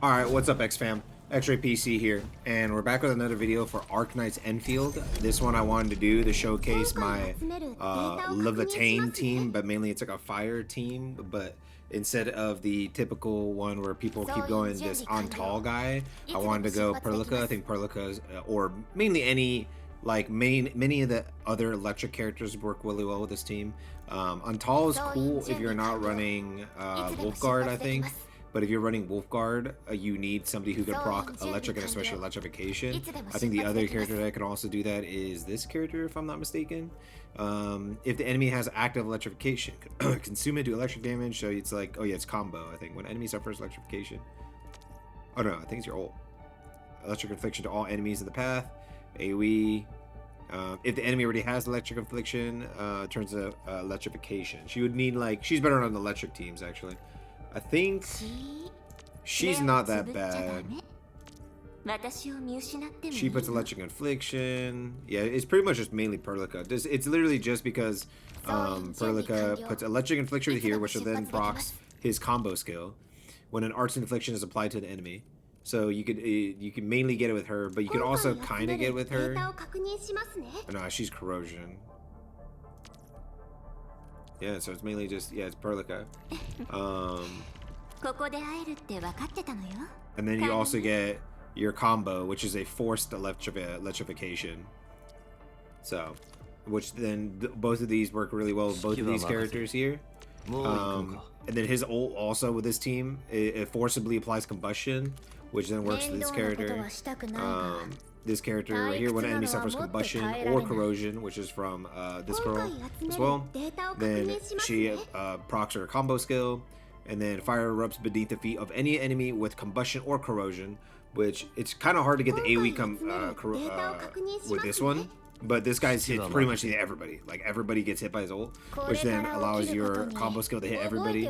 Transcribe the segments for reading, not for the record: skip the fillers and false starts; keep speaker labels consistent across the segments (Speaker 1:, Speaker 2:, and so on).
Speaker 1: Alright, what's up, X-Fam? Xraypc here, and we're back with another video for Arknights Endfield. This one I wanted to do to showcase my Laevatain team, but mainly it's like a fire team, but instead of the typical one where people keep going this on tall guy, I wanted to go Perlica. I think Perlica's, or mainly any, like many of the other electric characters work really well with this team. Untal is cool if you're not running Wolfguard, I think. But if you're running Wolfguard, you need somebody who can proc electric and especially electrification. I think the other character that can also do that is this character, if I'm not mistaken. If the enemy has active electrification, consume it, do electric damage. So it's like, oh yeah, it's combo. I think when enemies are first electrification. Oh no, I think it's your ult. Electric infliction to all enemies in the path. AoE. If the enemy already has electric infliction, turns to electrification. She would need like, she's better on electric teams actually. I think she's not that bad. She puts electric infliction. Yeah, it's pretty much just mainly Perlica. It's literally just because Perlica puts electric infliction here, which then procs his combo skill when an arts infliction is applied to the enemy. So you could mainly get it with her, but you could also kind of get it with her. No, she's corrosion. Yeah, so it's mainly just, yeah, it's Perlica. And then you also get your combo, which is a forced electrification. So, which then both of these work really well with both of these characters here. And then his ult also with this team, it forcibly applies combustion, which then works with this character. This character right here, when an enemy suffers combustion or corrosion, which is from this girl as well, then she procs her combo skill, and then fire erupts beneath the feet of any enemy with combustion or corrosion, which it's kind of hard to get the AoE with this one, but this guy's hit pretty much everybody. Like everybody gets hit by his ult, which then allows your combo skill to hit everybody.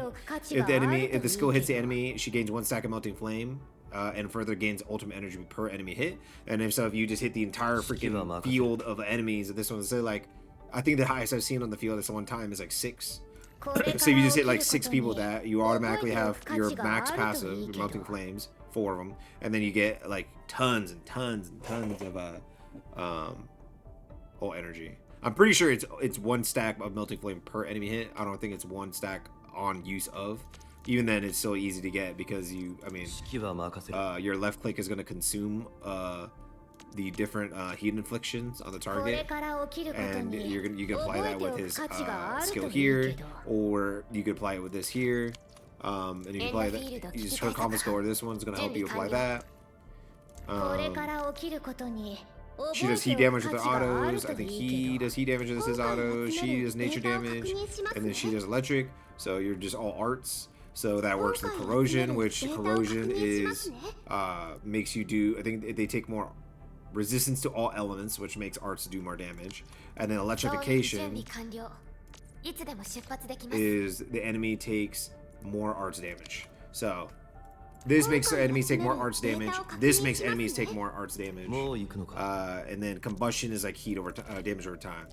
Speaker 1: If the skill hits the enemy, she gains 1 stack of melting flame. And further gains ultimate energy per enemy hit. And if you just hit the entire freaking field of enemies. This one's like, I think the highest I've seen on the field at one time is like 6. So if you just hit like 6 people with that, you automatically have your max passive, your melting flames, 4 of them, and then you get like tons and tons and tons of ult energy. I'm pretty sure it's 1 stack of melting flame per enemy hit. I don't think it's 1 stack on use of. Even then, it's so easy to get because your left click is going to consume the different heat inflictions on the target, and you can apply that with his skill here, or you could apply it with this here, and you can apply that. You just her combo skill, or this one's going to help you apply that. She does heat damage with her autos. I think he does heat damage with his autos. She does nature damage, and then she does electric. So you're just all arts. So that works with corrosion, which corrosion is makes you do, I think they take more resistance to all elements, which makes arts do more damage. And then electrification is the enemy takes more arts damage. So this makes enemies take more arts damage. This makes enemies take more arts damage. And then combustion is like heat over damage over time.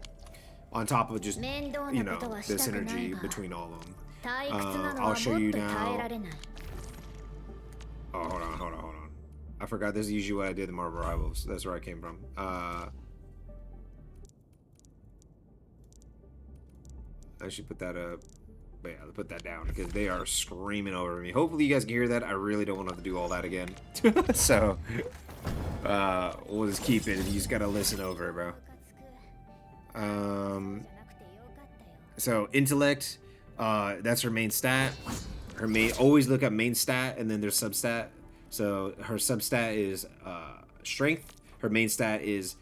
Speaker 1: On top of just, you know, the synergy between all of them. I'll show you now. Oh, hold on. I forgot this is usually what I did in Marvel Rivals. That's where I came from. I should put that up. But yeah, I'll put that down because they are screaming over me. Hopefully you guys can hear that. I really don't want to have to do all that again. So, we'll just keep it. You just gotta listen over it, bro. So, intellect. That's her main stat. Always look at main stat and then there's substat. So her substat is strength. Her main stat is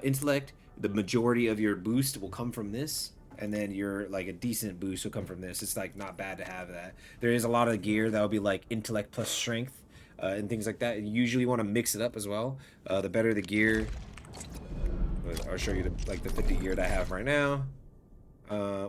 Speaker 1: intellect. The majority of your boost will come from this, and then your like a decent boost will come from this. It's like not bad to have that. There is a lot of gear that will be like intellect plus strength and things like that. You usually want to mix it up as well. The better the gear. I'll show you the 50 gear that I have right now.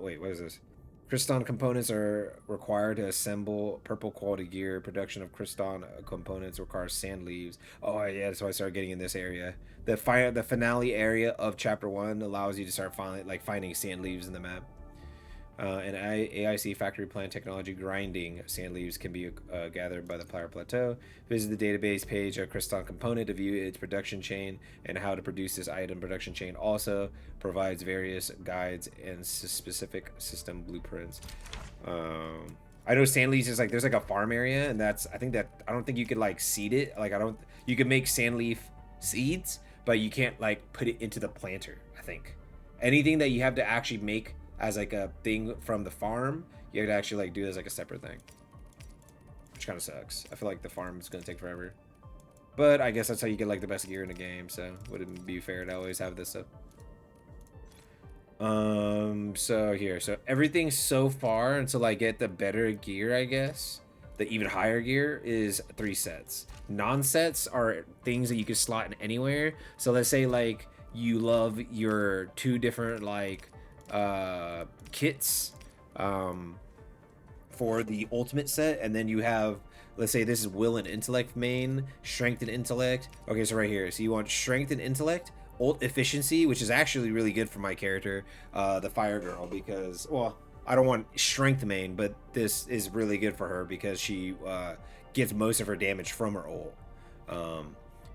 Speaker 1: Wait, what is this? Cryston components are required to assemble purple quality gear. Production of Cryston components requires sand leaves. Oh yeah, so I started getting in this area. The finale area of chapter 1 allows you to start finding sand leaves in the map. And AIC factory plant technology grinding sand leaves can be gathered by the Pyre Plateau. Visit the database page of Crystal Component to view its production chain and how to produce this item. Production chain also provides various guides and specific system blueprints. I know sand leaves is like there's like a farm area, and that's I don't think you could like seed it. Like you can make sand leaf seeds, but you can't like put it into the planter. I think anything that you have to actually make as like a thing from the farm, you have to actually like do it as like a separate thing, which kind of sucks. I feel like the farm is gonna take forever, but I guess that's how you get like the best gear in the game, so wouldn't be fair to always have this stuff. So everything so far until I get the better gear, I guess the even higher gear is 3 sets. Non-sets are things that you can slot in anywhere. So let's say like you love your 2 different like kits for the ultimate set, and then you have, let's say this is will and intellect main, strength and intellect. Okay, so right here, so you want strength and intellect, ult efficiency, which is actually really good for my character, the fire girl, because, well, I don't want strength main, but this is really good for her because she gets most of her damage from her ult.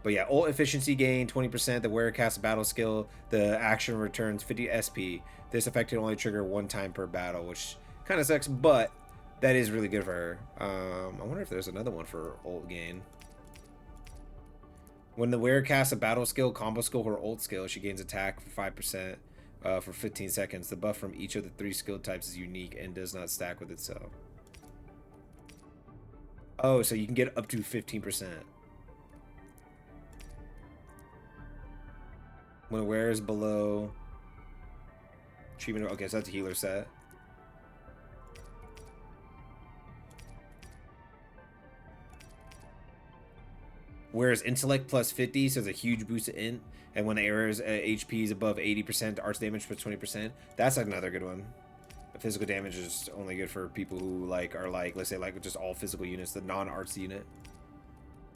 Speaker 1: But yeah, ult efficiency gain 20%. The wearer casts a battle skill. The action returns 50 SP. This effect can only trigger 1 time per battle, which kind of sucks, but that is really good for her. I wonder if there's another one for ult gain. When the wearer casts a battle skill, combo skill, or ult skill, she gains attack for 5% for 15 seconds. The buff from each of the 3 skill types is unique and does not stack with itself. Oh, so you can get up to 15%. When a wearer is below treatment, okay, so that's a healer set. Whereas intellect plus 50, so it's a huge boost to int, and when the wearer's HP is above 80%, arts damage plus 20%. That's another good one. Physical damage is only good for people who like are like, let's say like just all physical units, the non-arts unit.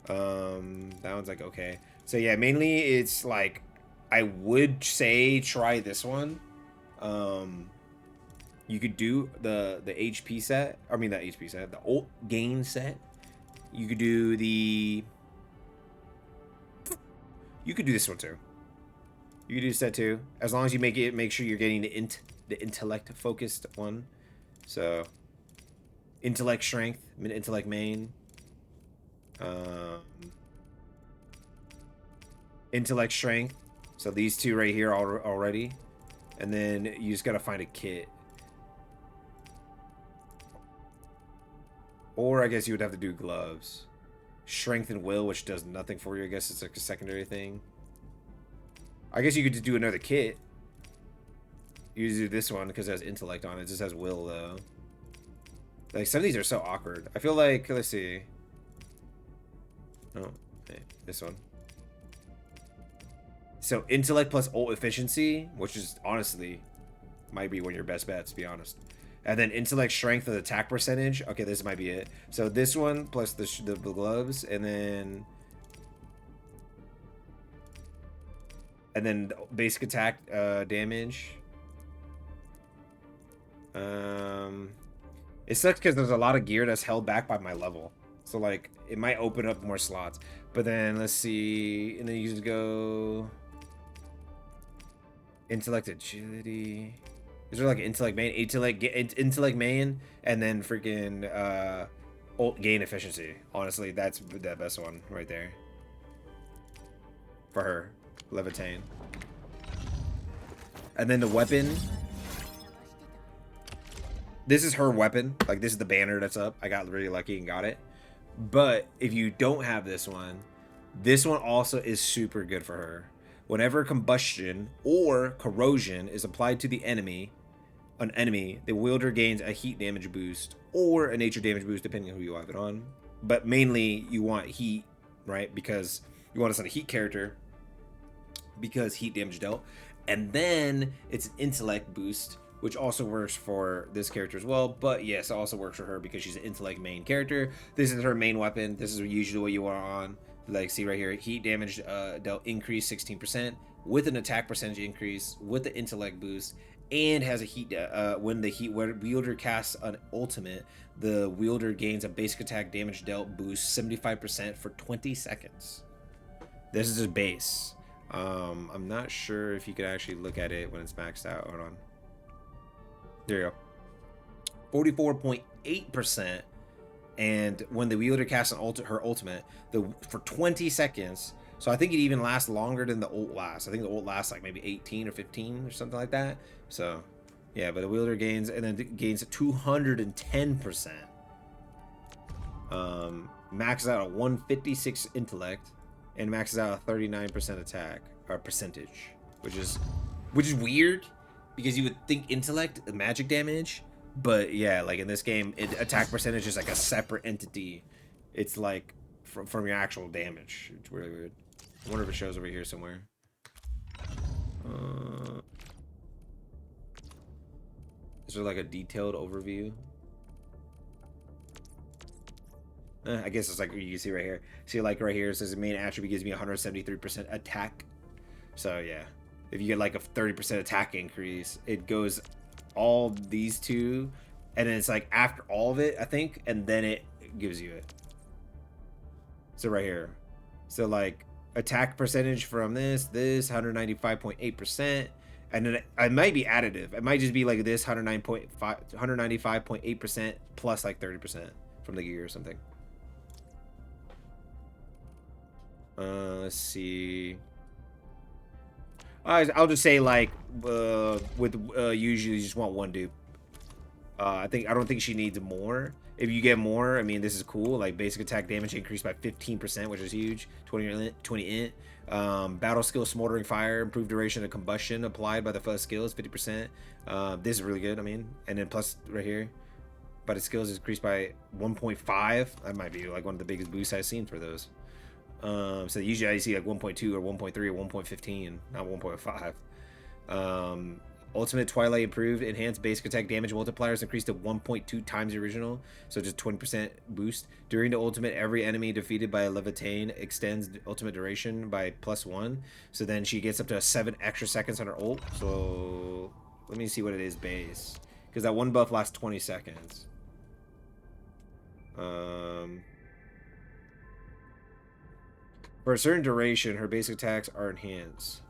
Speaker 1: That one's like okay. So yeah, mainly it's like I would say try this one. You could do the HP set. I mean, the HP set, the ult gain set. You could do the. You could do this one too. You could do set 2, as long as you make sure you're getting the intellect focused one. So, intellect strength, intellect main. Intellect strength. So these 2 right here already. And then you just gotta find a kit. Or I guess you would have to do gloves. Strength and will, which does nothing for you. I guess it's like a secondary thing. I guess you could just do another kit. You do this one because it has intellect on it. It just has will though. Like some of these are so awkward. I feel like, let's see. Oh, hey, this one. So intellect plus ult efficiency, which is honestly might be one of your best bets, to be honest. And then intellect strength and attack percentage. Okay, this might be it. So this one plus the gloves, and then basic attack damage. It sucks because there's a lot of gear that's held back by my level. So like it might open up more slots. But then let's see, and then you just go intellect agility. Is there like an intellect main, intellect main, and then freaking ult gain efficiency? Honestly, that's the best one right there for her, Laevatain. And then the weapon. This is her weapon. Like this is the banner that's up. I got really lucky and got it. But if you don't have this one also is super good for her. Whenever combustion or corrosion is applied to the enemy, the wielder gains a heat damage boost or a nature damage boost, depending on who you have it on. But mainly, you want heat, right? Because you want to send a heat character because heat damage dealt. And then it's an intellect boost, which also works for this character as well. But yes, it also works for her because she's an intellect main character. This is her main weapon. This is usually what you want on. Like, see right here, heat damage dealt increase 16% with an attack percentage increase with the intellect boost and has a heat. When the wielder casts an ultimate, the wielder gains a basic attack damage dealt boost 75% for 20 seconds. This is his base. I'm not sure if you could actually look at it when it's maxed out. Hold on. There you go. 44.8%. And when the wielder casts her ultimate, for 20 seconds. So I think it even lasts longer than the ult lasts. I think the ult lasts like maybe 18 or 15 or something like that. So yeah, but the wielder gains 210%. Maxes out a 156 intellect and maxes out a 39% attack or percentage, which is weird because you would think intellect magic damage, but yeah, like in this game, attack percentage is like a separate entity. It's like from your actual damage. It's really weird. I wonder if it shows over here somewhere. Is there like a detailed overview? I guess it's like you can see right here. See, like right here, it says the main attribute gives me 173% attack. So yeah, if you get like a 30% attack increase, it goes all these two, and then it's like after all of it, I think, and then it gives you it. So right here, so like attack percentage from this 195.8%, and then it might be additive. It might just be like this 195.8% plus like 30% from the gear or something. Let's see. I'll just say like usually you just want one dupe. I don't think she needs more. If you get more, I mean, this is cool. Like basic attack damage increased by 15%, which is huge. 20 int. Battle skill smoldering fire, improved duration of combustion applied by the first skills 50%. This is really good. I mean, and then plus right here, but its skills is increased by 1.5. That might be like one of the biggest boosts I've seen for those. So usually I see like 1.2 or 1.3 or 1.15, not 1.5. Ultimate Twilight improved, enhanced basic attack damage multipliers increased to 1.2 times the original, so just 20% boost. During the ultimate, every enemy defeated by a Laevatain extends the ultimate duration by +1. So then she gets up to 7 extra seconds on her ult. So let me see what it is base, because that one buff lasts 20 seconds. For a certain duration, her basic attacks are enhanced.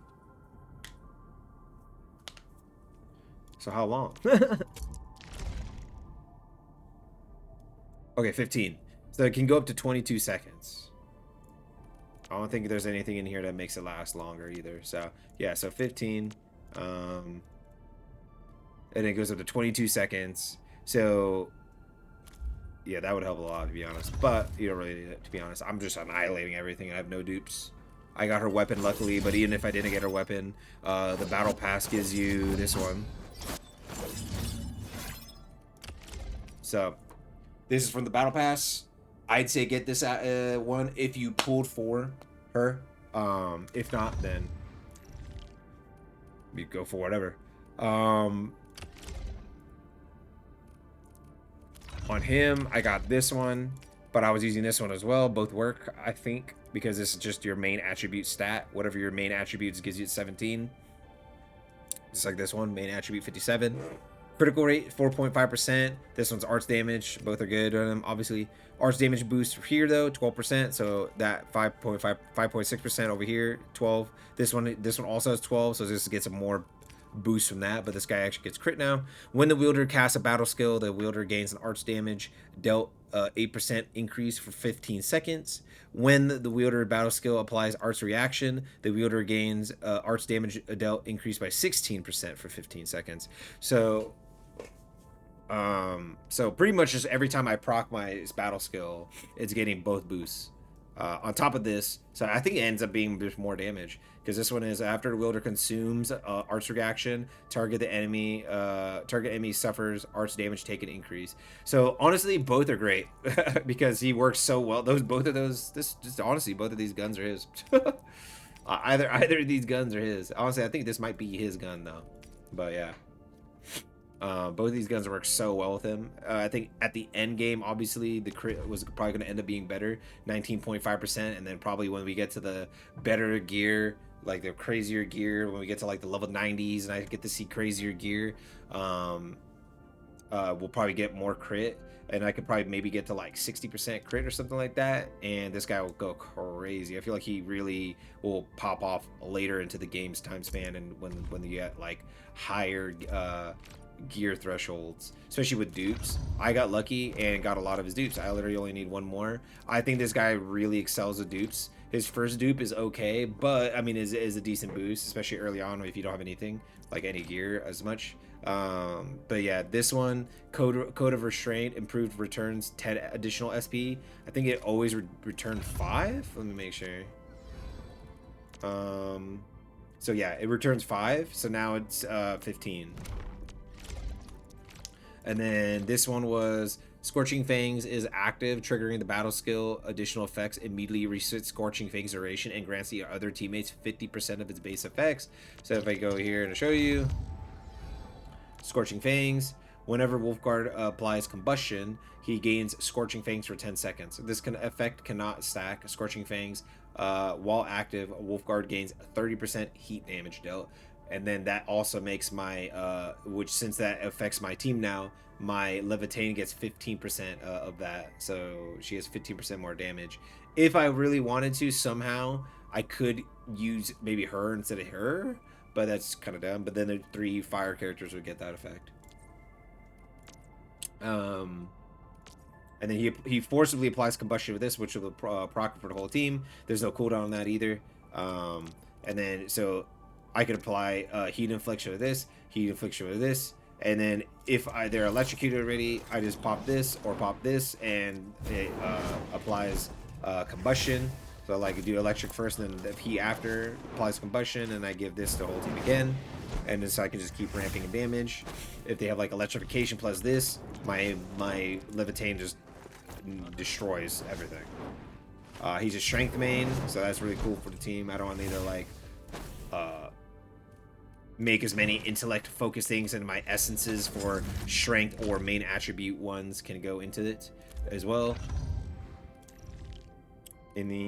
Speaker 1: So how long? Okay, 15. So it can go up to 22 seconds. I don't think there's anything in here that makes it last longer either. So yeah, so 15. And it goes up to 22 seconds. So yeah, that would help a lot, to be honest. But you don't really need it, to be honest. I'm just annihilating everything. I have no dupes. I got her weapon, luckily, but even if I didn't get her weapon, the battle pass gives you this one. So, this is from the battle pass. I'd say get this one if you pulled for her. If not, then you go for whatever. On him, I got this one, but I was using this one as well. Both work, I think, because this is just your main attribute stat. Whatever your main attributes gives you 17. Just like this one, main attribute 57. Critical rate 4.5%. This one's arts damage. Both are good on them, obviously. Arts damage boost here though, 12%. So that 5.6% over here, 12. This one also has 12. So this gets a more boost from that, but this guy actually gets crit now. When the wielder casts a battle skill, the wielder gains an arts damage dealt 8% increase for 15 seconds. When the wielder battle skill applies arts reaction, the wielder gains arts damage dealt increased by 16% for 15 seconds. So pretty much just every time I proc my battle skill, it's getting both boosts. On top of this, so I think it ends up being just more damage, because this one is after the wielder consumes arts reaction, target enemy suffers arts damage taken increase. So honestly, both are great because he works so well. Both of these guns are his. Either of these guns are his. Honestly, I think this might be his gun though. But yeah. Both of these guns work so well with him. I think at the end game, obviously, the crit was probably going to end up being better, 19.5%, and then probably when we get to the better gear, like the crazier gear. When we get to like the level 90s and I get to see crazier gear, we'll probably get more crit, and I could probably maybe get to like 60% crit or something like that, and this guy will go crazy. I feel like he really will pop off later into the game's time span, and when you get like higher gear thresholds, especially with dupes. I got lucky and got a lot of his dupes. I literally only need one more. I think this guy really excels with dupes. His first dupe is okay, but I mean is a decent boost, especially early on if you don't have anything like any gear as much. But yeah, this one, code of restraint, improved returns 10 additional SP. I think it always returned 5. Let me make sure. So yeah, it returns 5, so now it's 15. And then this one was Scorching Fangs is active, triggering the battle skill. Additional effects immediately resets Scorching Fangs duration and grants the other teammates 50% of its base effects. So if I go here and show you Scorching Fangs, whenever Wolfguard applies combustion, he gains Scorching Fangs for 10 seconds. This effect cannot stack. Scorching Fangs, while active, Wolfguard gains 30% heat damage dealt. And then that also makes my, which since that affects my team now, my Laevatain gets 15% of that. So she has 15% more damage. If I really wanted to, somehow, I could use maybe her instead of her, but that's kind of dumb. But then the 3 fire characters would get that effect. And then he forcibly applies combustion with this, which will proc for the whole team. There's no cooldown on that either. And then so I could apply heat infliction with this, heat infliction with this, and then if they're electrocuted already, I just pop this or pop this, and it applies combustion. So like do electric first, and then the heat after applies combustion, and I give this to the whole team again, and then so I can just keep ramping in damage. If they have like electrification plus this, my Laevatain just destroys everything. He's a strength main, so that's really cool for the team. I don't need to like make as many intellect focused things, and my essences for strength or main attribute ones can go into it as well. In the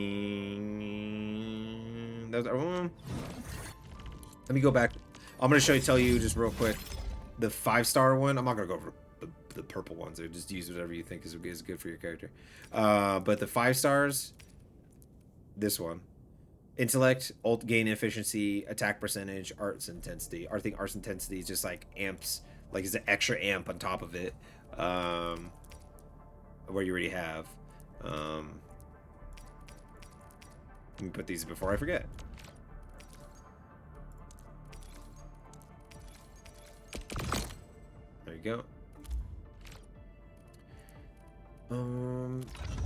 Speaker 1: let me go back. I'm gonna tell you just real quick the 5-star one. I'm not gonna go over the purple ones. Just use whatever you think is good for your character. But the 5 stars, this one. Intellect, ult gain efficiency, attack percentage, arts intensity. I think arts intensity is just like amps, like it's an extra amp on top of it, where you already have. Let me put these before I forget. There you go.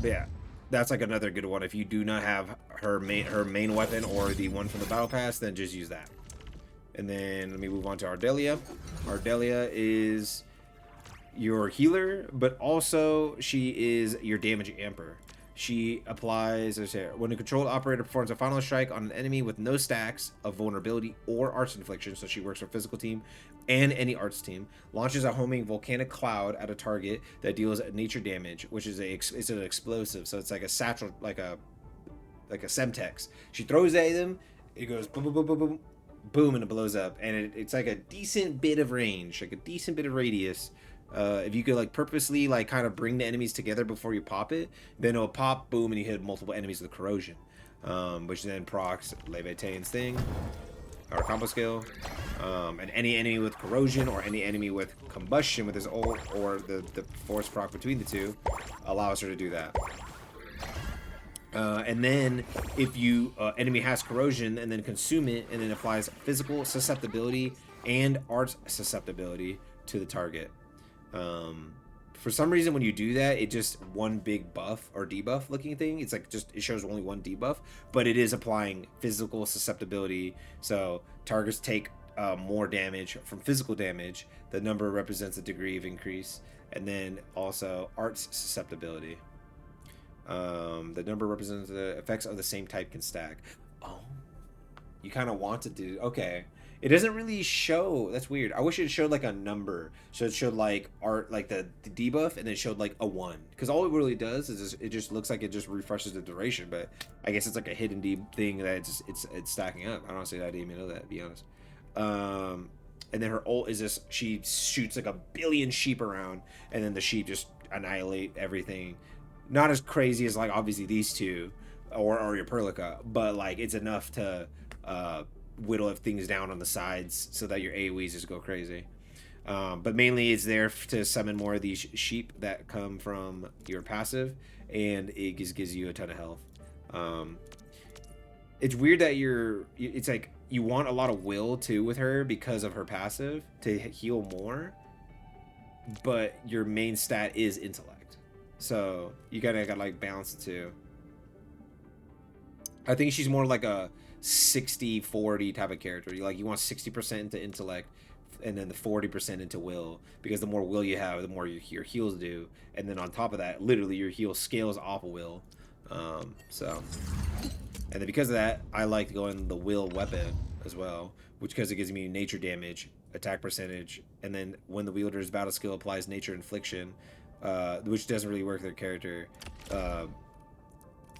Speaker 1: But yeah. That's like another good one. If you do not have her main weapon or the one from the battle pass, then just use that. And then let me move on to Ardelia. Ardelia is your healer, but also she is your damage amper. She applies, when a controlled operator performs a final strike on an enemy with no stacks of vulnerability or arts infliction, so she works for physical team and any arts team, launches a homing volcanic cloud at a target that deals nature damage, which is it's an explosive, so it's like a satchel, like a semtex. She throws it at them, it goes boom, boom, boom, boom, boom, boom, and it blows up, and it's like a decent bit of range, like a decent bit of radius. If you could like purposely like kind of bring the enemies together before you pop it, then it'll pop, boom, and you hit multiple enemies with corrosion, which then procs Laevatain's thing, our combo skill, and any enemy with corrosion or any enemy with combustion with his ult or the force proc between the two allows her to do that. And then if you enemy has corrosion and then consume it and then applies physical susceptibility and arts susceptibility to the target. For some reason when you do that, it just one big buff or debuff looking thing. It's like just it shows only one debuff, but it is applying physical susceptibility, so targets take more damage from physical damage. The number represents a degree of increase, and then also arts susceptibility. The number represents the effects of the same type can stack. Oh, you kind of want to do okay. It doesn't really show. That's weird. I wish it showed like a number. So it showed like art, like the debuff, and then it showed like a 1. Because all it really does is it just looks like it just refreshes the duration. But I guess it's like a hidden thing that it's stacking up. I don't see that I didn't even know that, to be honest. And then her ult is just she shoots like a billion sheep around, and then the sheep just annihilate everything. Not as crazy as like obviously these two, or your Perlica, but like it's enough to whittle things down on the sides so that your AoEs just go crazy. But mainly it's there to summon more of these sheep that come from your passive, and it just gives you a ton of health. It's weird that it's like you want a lot of will too with her because of her passive to heal more, but your main stat is intellect, so you gotta like balance the two. I think she's more like a 60-40 type of character. You want 60% into intellect and then the 40% into will, because the more will you have, the more your heals do, and then on top of that, literally your heal scales off of will. And then because of that, I like going the will weapon as well, which because it gives me nature damage, attack percentage, and then when the wielder's battle skill applies nature infliction, which doesn't really work with their character.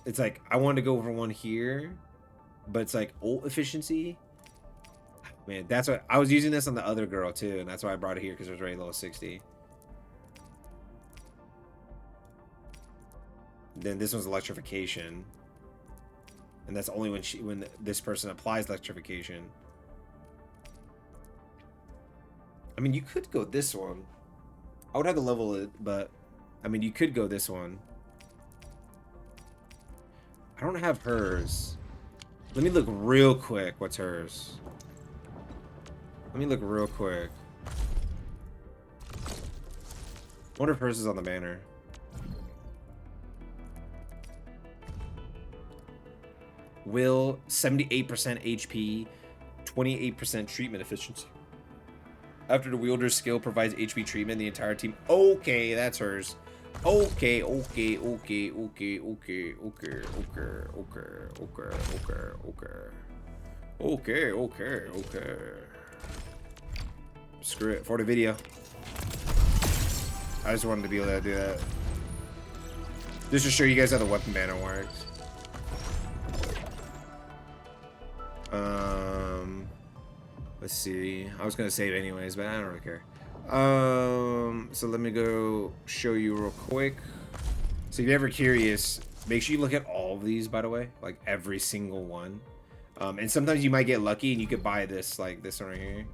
Speaker 1: It's like I wanted to go for one here, but it's like ult efficiency. Man, that's what I was using this on the other girl too, and that's why I brought it here, because it was very low 60. Then this one's electrification, and that's only when this person applies electrification. I mean, you could go this one. I would have to level it, but I mean, you could go this one. I don't have hers. Let me look real quick. What's hers? Let me look real quick. I wonder if hers is on the banner. Will, 78% HP, 28% treatment efficiency. After the wielder's skill provides HP treatment, the entire team. Okay, that's hers. Okay. Screw it. For the video. I just wanted to be able to do that. Just to show you guys how the weapon banner works. Let's see. I was gonna save anyways, but I don't really care. So let me go show you real quick. So if you're ever curious, make sure you look at all of these, by the way, like every single one. And sometimes you might get lucky and you could buy this, like this one right here.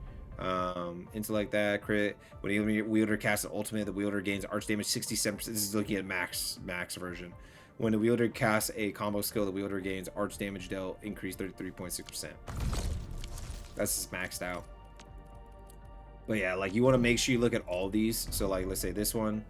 Speaker 1: Intellect that crit. When the wielder casts an ultimate, the wielder gains arch damage 67%. This is looking at max version. When the wielder casts a combo skill, the wielder gains arch damage dealt increase 33.6%. That's just maxed out. But yeah, like you want to make sure you look at all these. So like, let's say this one,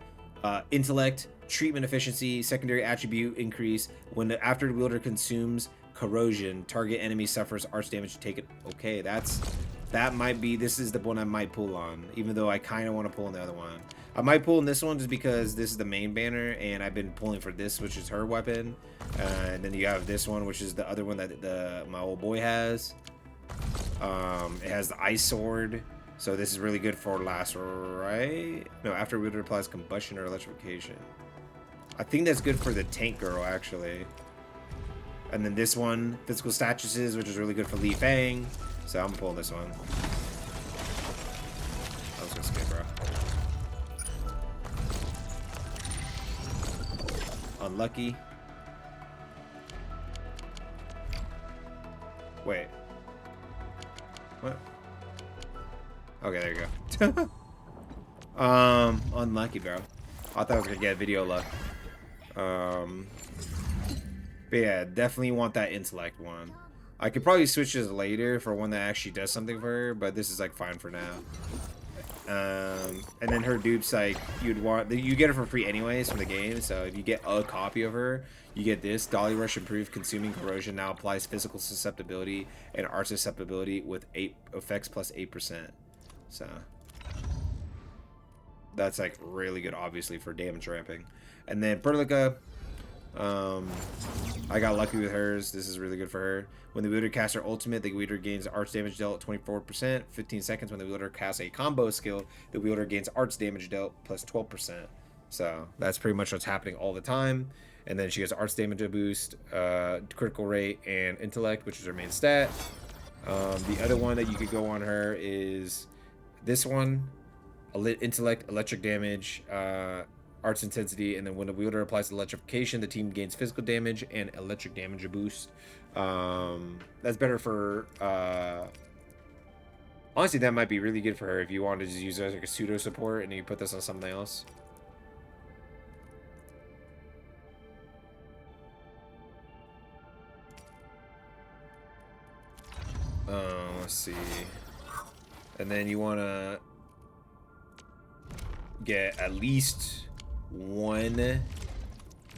Speaker 1: intellect, treatment efficiency, secondary attribute increase. When after the wielder consumes corrosion, target enemy suffers arch damage to take it. Okay, that might be, this is the one I might pull on, even though I kind of want to pull on the other one. I might pull in this one just because this is the main banner, and I've been pulling for this, which is her weapon. And then you have this one, which is the other one that my old boy has. It has the ice sword, so this is really good for last right. No, after wielder applies combustion or electrification. I think that's good for the tank girl actually. And then this one, physical statuses, which is really good for Laevatain. So I'm pulling this one. I was gonna skip, bro. Unlucky. Wait. What? Okay, there you go. Unlucky, bro. I thought I was gonna get video luck. But yeah, definitely want that intellect one. I could probably switch this later for one that actually does something for her, but this is like fine for now. And then her dupes, like you get her for free anyways from the game. So if you get a copy of her, you get this Dolly Rush improved consuming corrosion now applies physical susceptibility and art susceptibility with 8 effects plus 8%. So that's like really good, obviously, for damage ramping. And then Perlica, I got lucky with hers. This is really good for her. When the wielder casts her ultimate, the wielder gains arts damage dealt 24%. 15 seconds when the wielder casts a combo skill, the wielder gains arts damage dealt plus 12%. So that's pretty much what's happening all the time. And then she has arts damage boost, critical rate, and intellect, which is her main stat. The other one that you could go on her is this one, intellect, electric damage, arts intensity, and then when the wielder applies electrification, the team gains physical damage and electric damage boost. That's better for honestly, that might be really good for her if you wanted to just use it as like a pseudo support and you put this on something else. Let's see. And then you want to get at least one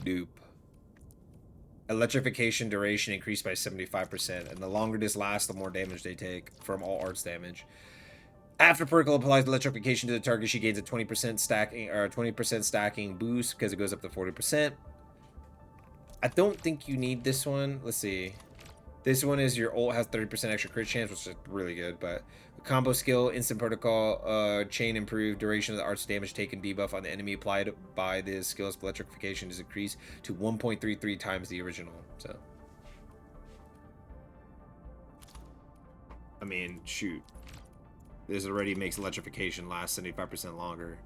Speaker 1: dupe. Electrification duration increased by 75%, and the longer this lasts, the more damage they take from all arts damage. After Perkle applies electrification to the target, she gains a 20% stacking or 20% stacking boost because it goes up to 40%. I don't think you need this one. Let's see. This one is your ult has 30% extra crit chance, which is really good, but combo skill, instant protocol, chain improved, duration of the arts damage taken debuff on the enemy applied by the skill's electrification is increased to 1.33 times the original. So, I mean, shoot. This already makes electrification last 75% longer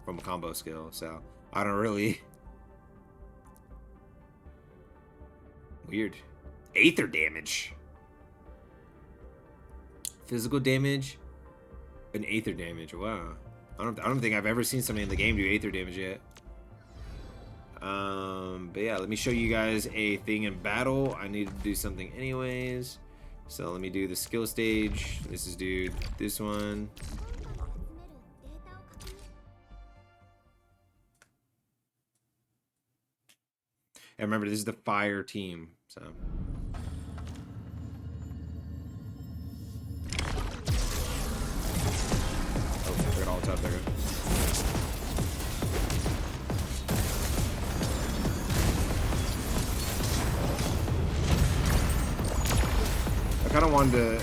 Speaker 1: from a combo skill, so I don't really... Weird. Aether damage. Physical damage and aether damage. Wow. I don't think I've ever seen somebody in the game do aether damage yet. But yeah, let me show you guys a thing in battle. I need to do something anyways. So let me do the skill stage. This is dude. This one. And remember, this is the fire team. So. Up there. I kind of wanted to.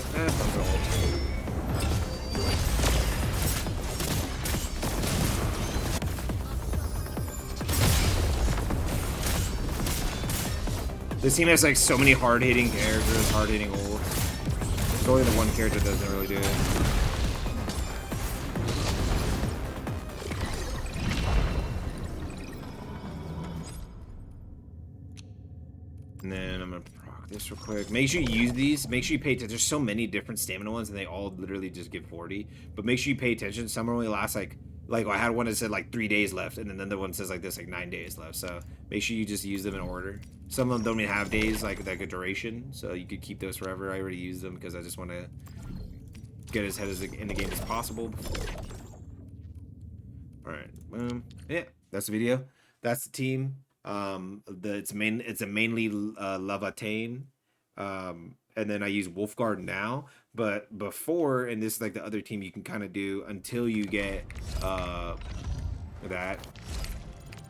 Speaker 1: This team has like so many hard-hitting characters, hard-hitting ults. There's only the one character that doesn't really do it. And then I'm gonna proc this real quick. Make sure you use these. Make sure you pay attention. There's so many different stamina ones, and they all literally just give 40. But make sure you pay attention. Some only last like I had one that said like 3 days left, and then the other one says like this, like 9 days left. So make sure you just use them in order. Some of them don't even have days, like a duration, so you could keep those forever. I already used them because I just want to get as ahead in the game as possible. All right, yeah, that's the video. That's the team. It's mainly Laevatain, and then I use Wolfguard now. But before, and this is like the other team you can kind of do until you get that.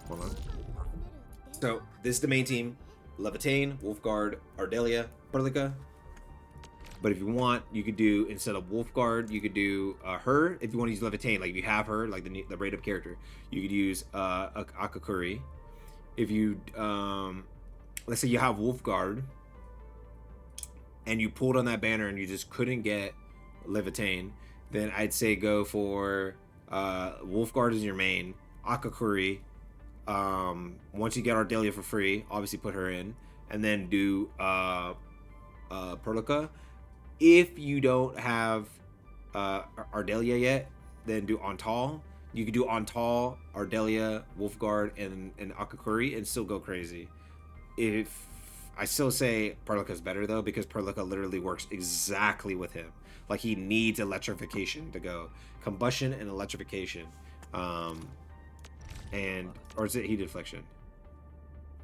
Speaker 1: Hold on. So this is the main team: Laevatain, Wolfguard, Ardelia, Perlica. But if you want, you could do, instead of Wolfguard, you could do her. If you want to use Laevatain, like if you have her, like the rate up character, you could use Akakuri. If you, let's say you have Wolfguard, and you pulled on that banner and you just couldn't get Laevatain, then I'd say go for Wolfguard is your main, Akakuri. Once you get Ardelia for free, obviously put her in, and then do Perlica. If you don't have Ardelia yet, then do Antal. You could do Antal, Ardelia, Wolfguard, and Akakuri, and still go crazy. If I still say Perlica is better though, because Perlica literally works exactly with him. Like he needs electrification to go, combustion and electrification, or is it heat deflection?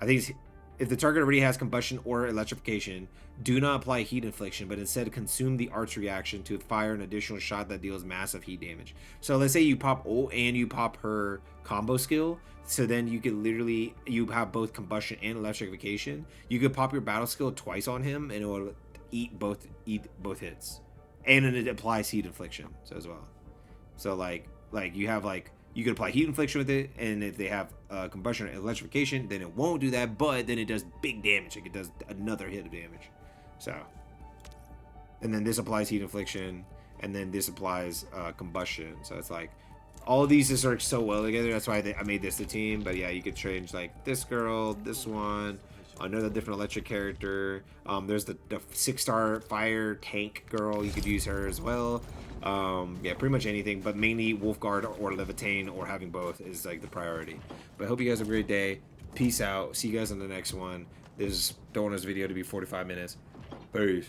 Speaker 1: I think If the target already has combustion or electrification, do not apply heat infliction, but instead consume the arch reaction to fire an additional shot that deals massive heat damage. So let's say you pop ult and you pop her combo skill, so then you could literally, you have both combustion and electrification. You could pop your battle skill twice on him and it will eat both hits. And then it applies heat infliction so as well. So like you have you can apply heat infliction with it, and if they have combustion or electrification, then it won't do that, but then it does big damage. Like it does another hit of damage. So, and then this applies heat infliction, and then this applies combustion. So it's like all of these just work so well together. That's why I made this the team. But yeah, you could change like this girl, this one, another different electric character. There's the 6-star fire tank girl. You could use her as well. Yeah, pretty much anything, but mainly Wolfguard or Laevatain or having both is like the priority. But I hope you guys have a great day. Peace out. See you guys on the next one. Don't want this video to be 45 minutes. Peace.